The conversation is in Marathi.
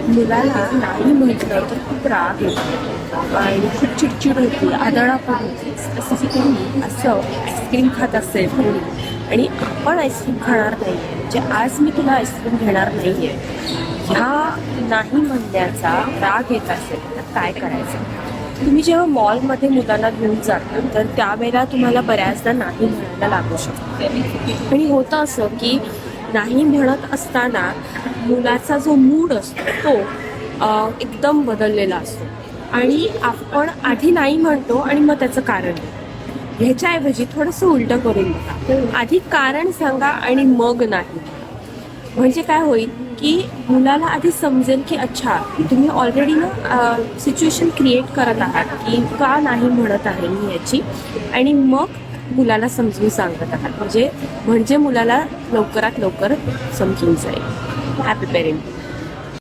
मुलाला नाही म्हटलं तर खूप राग येतो आणि खूप चिडचिड होती, आदळापण होते. स्पेसिफिकली असं आईस्क्रीम खात असेल कोणी आणि आपण आईस्क्रीम खाणार नाही आहे, म्हणजे आज मी तुला आईस्क्रीम घेणार नाही आहे, ह्या नाही म्हणण्याचा राग येत असेल तर काय करायचं? तुम्ही जेव्हा मॉलमध्ये मुलांना घेऊन जाता तर त्यावेळेला तुम्हाला बऱ्याचदा नाही म्हणायला लागू शकतं. आणि होतं असं की नाही म्हणत असताना मुलाचा जो मूड असतो तो एकदम बदललेला असतो आणि आपण आधी नाही म्हणतो आणि मग त्याचं कारण देतो. ह्याच्याऐवजी थोडंसं उलटं करून बघा, आधी कारण सांगा आणि मग नाही. म्हणजे काय होईल की मुलाला आधी समजेल की अच्छा तुम्ही ऑलरेडी ना सिच्युएशन क्रिएट करत आहात की का नाही म्हणत आहे मी याची, आणि मग मुलाला समजून सांगत आहात, म्हणजे मुलाला लवकरात लवकर समजून जाईल. Happy parenting.